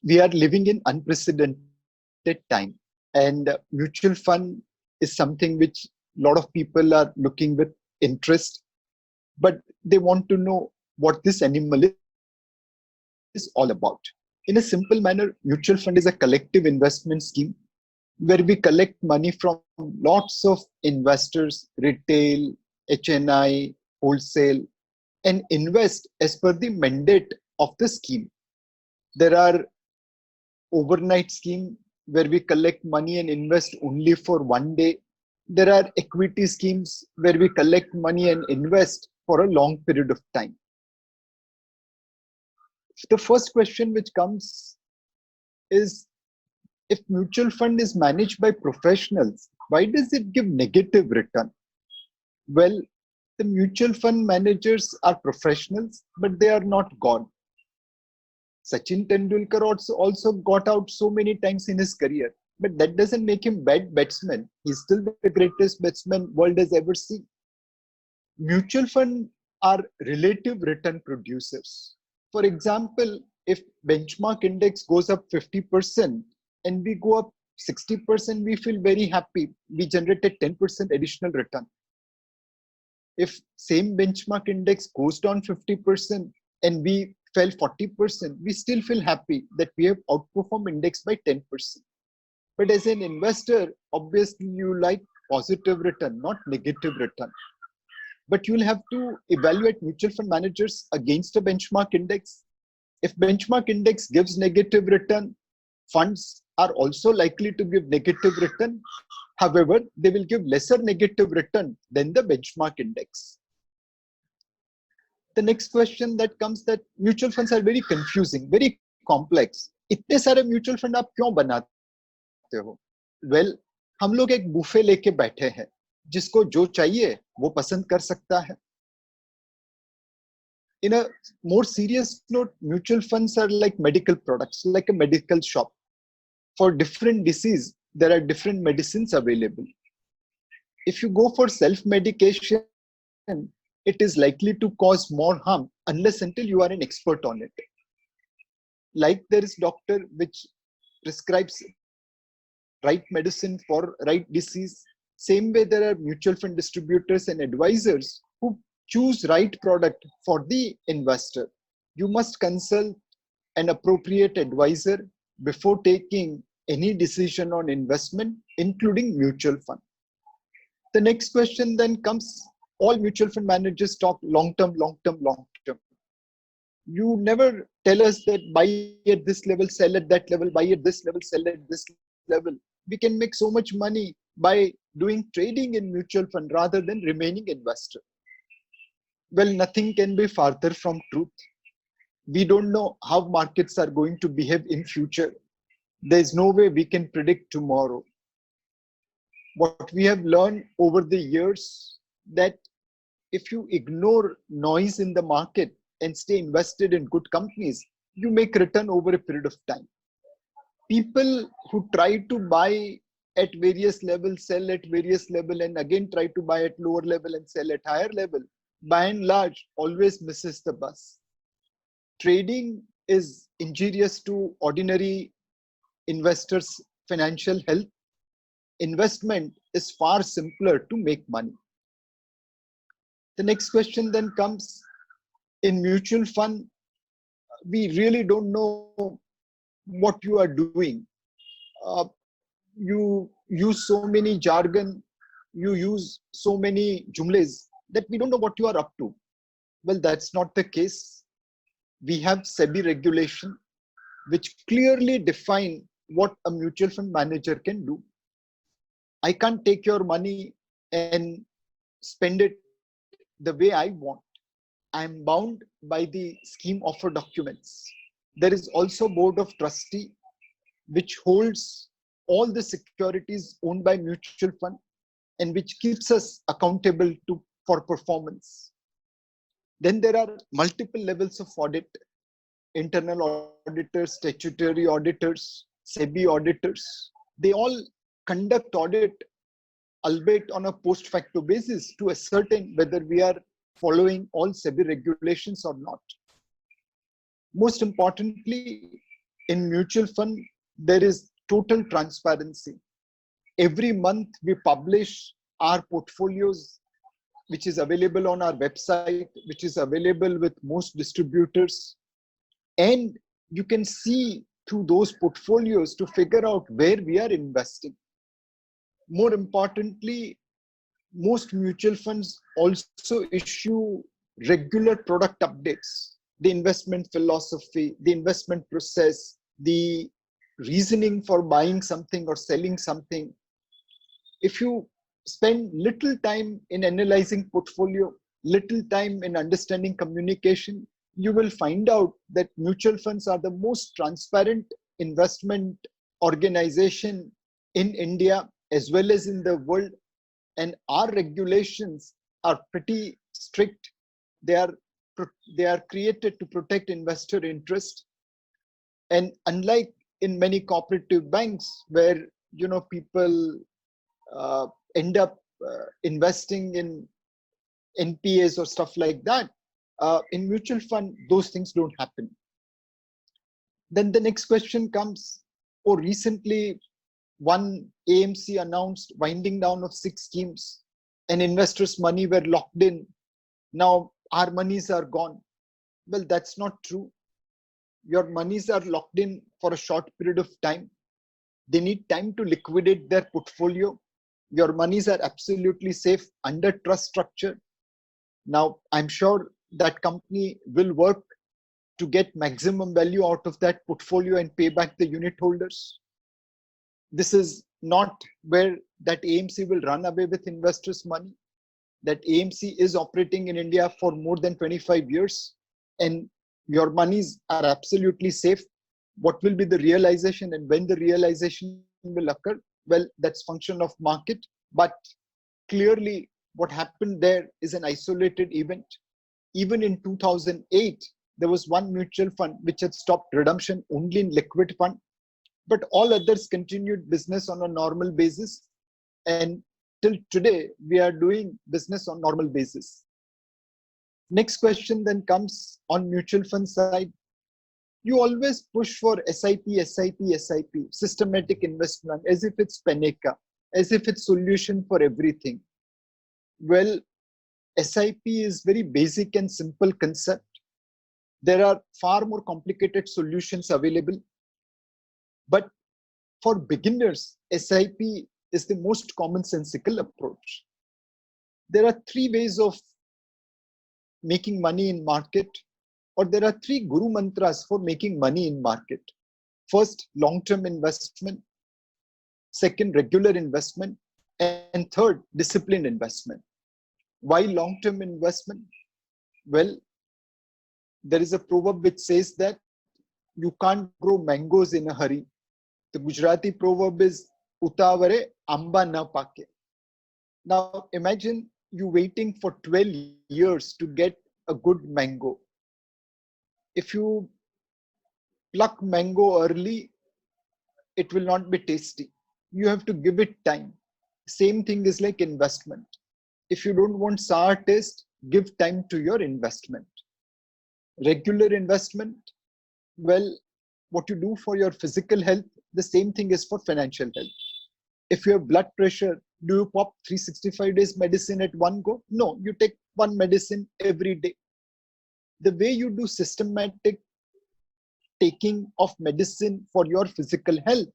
We are living in unprecedented time, and mutual fund is something which a lot of people are looking with interest, but they want to know what this animal is all about. In a simple manner, mutual fund is a collective investment scheme where we collect money from lots of investors, retail, HNI, wholesale, and invest as per the mandate of the scheme. There are overnight scheme where we collect money and invest only for one day. There are equity schemes where we collect money and invest for a long period of time. The first question which comes is, if mutual fund is managed by professionals, why does it give negative return? Well, the mutual fund managers are professionals, but they are not God. Sachin Tendulkar also got out so many times in his career, but that doesn't make him bad batsman. He's still the greatest batsman world has ever seen. Mutual fund are relative return producers. For example, if benchmark index goes up 50% and we go up 60%, we feel very happy. We generated 10% additional return. If same benchmark index goes down 50% and we fell 40%, we still feel happy that we have outperformed index by 10%. But as an investor, obviously you like positive return, not negative return. But you'll have to evaluate mutual fund managers against a benchmark index. If benchmark index gives negative return, funds are also likely to give negative return. However, they will give lesser negative return than the benchmark index. The next question that comes, that mutual funds are very confusing, very complex. इतने सारे mutual fund आप क्यों बनाते हो? Well, हम लोग एक buffet लेके बैठे हैं, जिसको जो चाहिए वो पसंद कर सकता है. In a more serious note, mutual funds are like medical products, like a medical shop. For different disease, there are different medicines available. If you go for self-medication, it is likely to cause more harm unless until you are an expert on it. Like there is doctor which prescribes right medicine for right disease, same way there are mutual fund distributors and advisors who choose right product for the investor. You must consult an appropriate advisor before taking any decision on investment, including mutual fund. The next question then comes, all mutual fund managers talk long term, long term, long term. You never tell us that buy at this level, sell at that level, buy at this level, sell at this level. We can make so much money by doing trading in mutual fund rather than remaining investor. Well, nothing can be farther from truth. We don't know how markets are going to behave in future. There's no way we can predict tomorrow. What we have learned over the years, that if you ignore noise in the market and stay invested in good companies, you make return over a period of time. People who try to buy at various levels, sell at various level, and again try to buy at lower level and sell at higher level, by and large always misses the bus. Trading is injurious to ordinary investors' financial health. Investment is far simpler to make money. The next question then comes, in mutual fund, we really don't know what you are doing. You use so many jargon, you use so many jumles that we don't know what you are up to. Well, that's not the case. We have SEBI regulation which clearly define what a mutual fund manager can do. I can't take your money and spend it the way I want. I am bound by the scheme offer documents. There is also board of trustee which holds all the securities owned by mutual fund and which keeps us accountable for performance. Then there are multiple levels of audit: internal auditors, statutory auditors, SEBI auditors. They all conduct audit, albeit on a post facto basis, to ascertain whether we are following all SEBI regulations or not. Most importantly, In mutual fund, there is total transparency. Every month we publish our portfolios, which is available on our website, which is available with most distributors. And you can see through those portfolios to figure out where we are investing. More importantly, most mutual funds also issue regular product updates, the investment philosophy, the investment process, the reasoning for buying something or selling something. If you spend little time in analyzing portfolio, little time in understanding communication, you will find out that mutual funds are the most transparent investment organization in India as well as in the world. And our regulations are pretty strict. They are they are created to protect investor interest. And unlike in many cooperative banks where people uh, end up investing in NPAs or stuff like that, in mutual fund those things don't happen. Then the next question comes, oh, recently one AMC announced winding down of 6 schemes and investors' money were locked in. Now our monies are gone. Well, that's not true. Your monies are locked in for a short period of time. They need time to liquidate their portfolio. Your monies are absolutely safe under trust structure. Now, I'm sure that company will work to get maximum value out of that portfolio and pay back the unit holders. This is not where that AMC will run away with investors' money. That AMC is operating in India for more than 25 years, and your monies are absolutely safe. What will be the realization and when the realization will occur? Well, that's function of market, but clearly what happened there is an isolated event. Even in 2008, there was one mutual fund which had stopped redemption only in liquid fund, but all others continued business on a normal basis. And till today, we are doing business on normal basis. Next question then comes on mutual fund side. You always push for SIP, SIP, SIP, systematic investment, as if it's Peneka, as if it's solution for everything. Well, SIP is very basic and simple concept. There are far more complicated solutions available. But for beginners, SIP is the most commonsensical approach. There are 3 ways of making money in market, or there are 3 guru mantras for making money in market. First, long-term investment. Second, regular investment. And third, disciplined investment. Why long-term investment? Well, there is a proverb which says that you can't grow mangoes in a hurry. The Gujarati proverb is utavare amba na pake. Now imagine you waiting for 12 years to get a good mango. If you pluck mango early, it will not be tasty. You have to give it time. Same thing is like investment. If you don't want sour taste, give time to your investment. Regular investment, well, what you do for your physical health, the same thing is for financial health. If you have blood pressure, do you pop 365 days medicine at one go? No, you take one medicine every day. The way you do systematic taking of medicine for your physical health,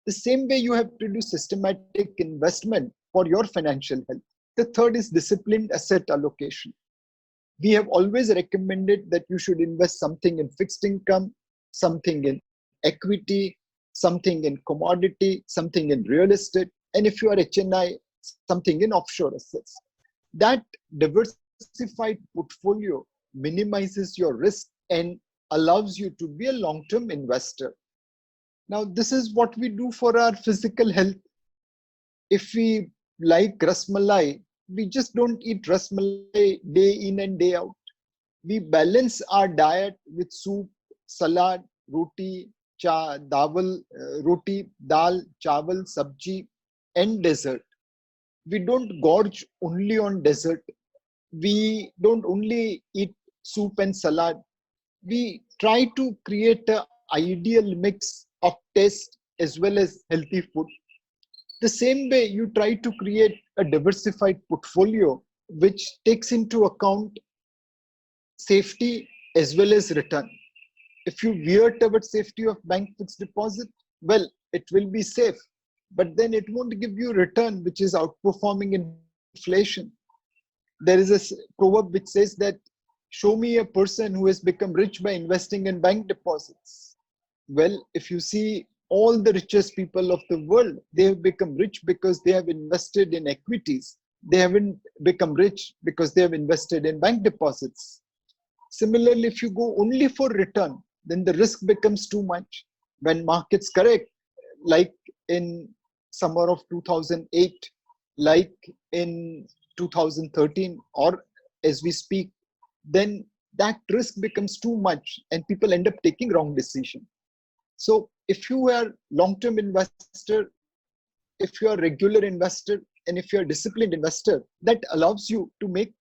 the same way you have to do systematic investment for your financial health. The third is disciplined asset allocation. We have always recommended that you should invest something in fixed income, something in equity, something in commodity, something in real estate, and if you are HNI, something in offshore assets. That diversified portfolio minimizes your risk and allows you to be a long-term investor. Now, this is what we do for our physical health. If we like rasmalai, we just don't eat rasmalai day in and day out. We balance our diet with soup, salad, roti, roti, dal, chawal, sabji, and dessert. We don't gorge only on dessert. We don't only eat soup and salad. We try to create a ideal mix of taste as well as healthy food. The same way you try to create a diversified portfolio which takes into account safety as well as return. If you veer towards safety of bank fixed deposit, well, it will be safe, but then it won't give you return which is outperforming inflation. There is a proverb which says that show me a person who has become rich by investing in bank deposits. Well, if you see all the richest people of the world, they have become rich because they have invested in equities. They haven't become rich because they have invested in bank deposits. Similarly, if you go only for return, then the risk becomes too much. When markets correct, like in summer of 2008, like in 2013, or as we speak, then that risk becomes too much and people end up taking wrong decision. So if you are long-term investor, if you are regular investor, and if you are disciplined investor, that allows you to make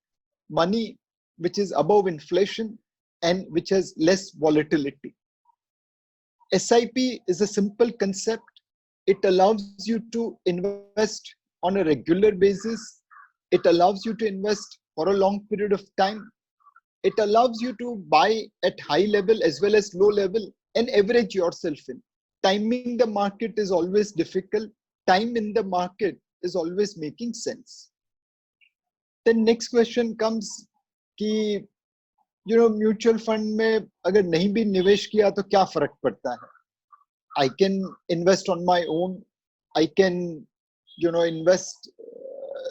money which is above inflation and which has less volatility. SIP is a simple concept. It allows you to invest on a regular basis. It allows you to invest for a long period of time. It allows you to buy at high level as well as low level and average yourself in. Timing the market is always difficult. Time in the market is always making sense. The next question comes कि mutual fund में अगर नहीं भी निवेश किया तो क्या फर्क पड़ता है? I can invest on my own. I can invest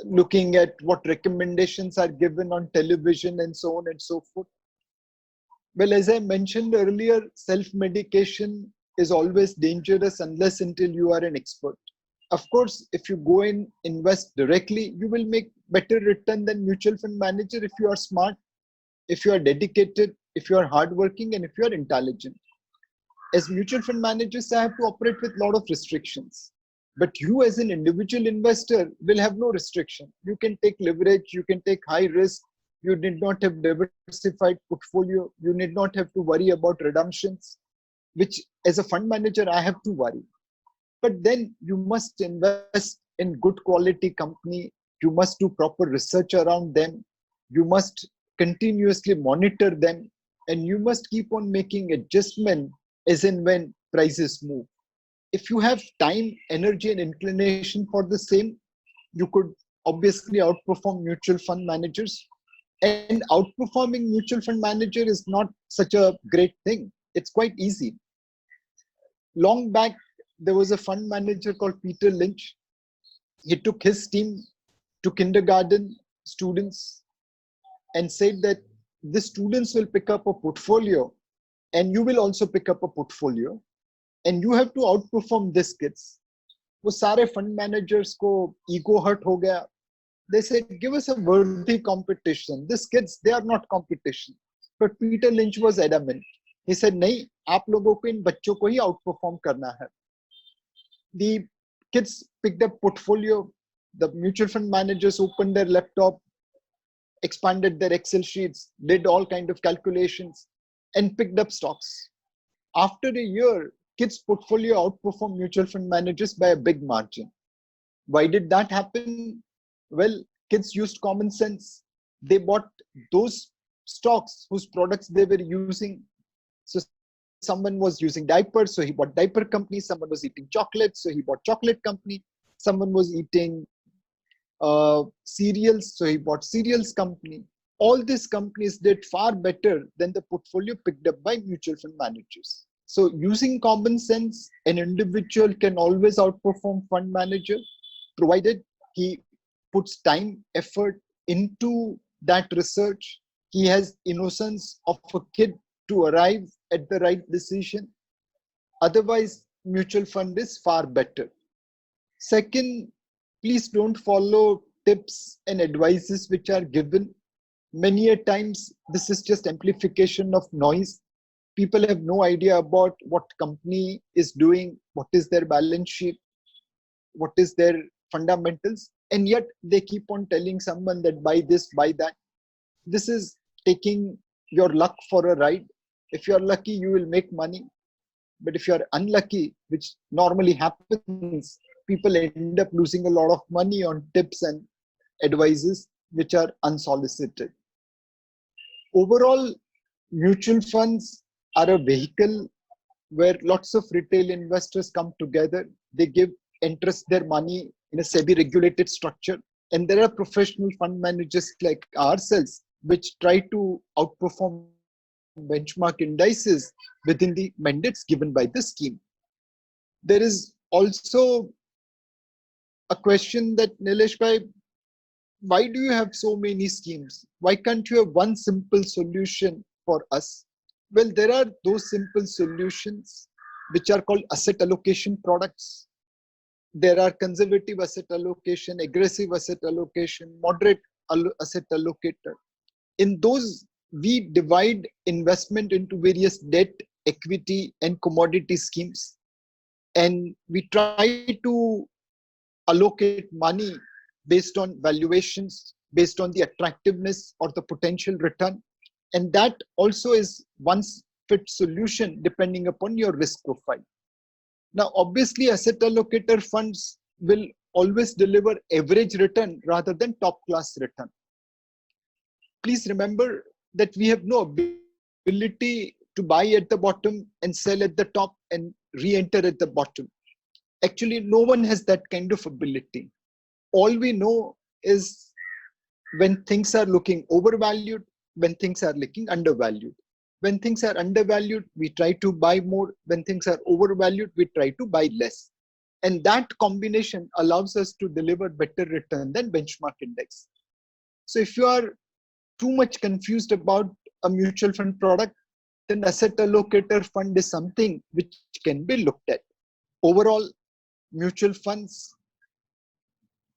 looking at what recommendations are given on television and so on and so forth. Well, as I mentioned earlier, self-medication is always dangerous unless until you are an expert. Of course, if you go and invest directly, you will make better return than mutual fund manager if you are smart, if you are dedicated, if you are hardworking, and if you are intelligent. As mutual fund managers, I have to operate with a lot of restrictions. But you as an individual investor will have no restriction. You can take leverage, you can take high risk, you need not have diversified portfolio, you need not have to worry about redemptions, which as a fund manager, I have to worry. But then you must invest in good quality company, you must do proper research around them, you must continuously monitor them, and you must keep on making adjustment as and when prices move. If you have time, energy, and inclination for the same, you could obviously outperform mutual fund managers. And outperforming mutual fund manager is not such a great thing. It's quite easy. Long back, there was a fund manager called Peter Lynch. He took his team to kindergarten students and said that the students will pick up a portfolio and you will also pick up a portfolio and you have to outperform these kids. वो सारे fund managers को ego hurt हो गया. They said, give us a worthy competition. These kids, they are not competition. But Peter Lynch was adamant. He said, नहीं, आप लोगों को इन बच्चों को ही outperform करना है. The kids picked up portfolio. The mutual fund managers opened their laptop, expanded their Excel sheets, did all kind of calculations, and picked up stocks. After a year, kids' portfolio outperformed mutual fund managers by a big margin. Why did that happen? Well, kids used common sense. They bought those stocks whose products they were using. So someone was using diapers, so he bought diaper company. Someone was eating chocolate, so he bought chocolate company. Someone was eating cereals, so he bought cereals company. All these companies did far better than the portfolio picked up by mutual fund managers. So using common sense, an individual can always outperform fund manager, provided he puts time, effort into that research. He has innocence of a kid to arrive at the right decision. Otherwise, mutual fund is far better. Second, please don't follow tips and advices which are given. Many a times, this is just amplification of noise. People have no idea about what company is doing, what is their balance sheet, what is their fundamentals, and yet they keep on telling someone that buy this, buy that. This is taking your luck for a ride. If you're lucky, you will make money. But if you are unlucky, which normally happens, people end up losing a lot of money on tips and advices which are unsolicited. Overall, mutual funds are a vehicle where lots of retail investors come together. They give interest their money in a SEBI regulated structure. And there are professional fund managers like ourselves, which try to outperform benchmark indices within the mandates given by the scheme. There is also a question that Nilesh bhai, why do you have so many schemes? Why can't you have one simple solution for us? Well, there are those simple solutions which are called asset allocation products. There are conservative asset allocation, aggressive asset allocation, moderate asset allocator. In those, we divide investment into various debt, equity, and commodity schemes. And we try to allocate money based on valuations, based on the attractiveness or the potential return. And that also is one fit solution depending upon your risk profile. Now, obviously, asset allocator funds will always deliver average return rather than top class return. Please remember that we have no ability to buy at the bottom and sell at the top and re-enter at the bottom. Actually, no one has that kind of ability. All we know is when things are looking overvalued, when things are looking undervalued. When things are undervalued, we try to buy more. When things are overvalued, we try to buy less. And that combination allows us to deliver better return than benchmark index. So if you are too much confused about a mutual fund product, then asset allocator fund is something which can be looked at. Overall, mutual funds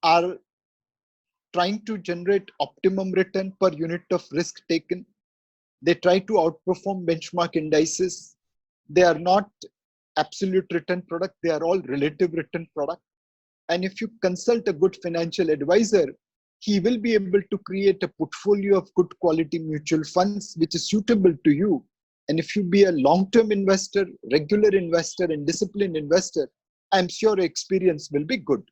are trying to generate optimum return per unit of risk taken. They try to outperform benchmark indices. They are not absolute return product. They are all relative return product. And if you consult a good financial advisor, he will be able to create a portfolio of good quality mutual funds, which is suitable to you. And if you be a long-term investor, regular investor, and disciplined investor, I'm sure experience will be good.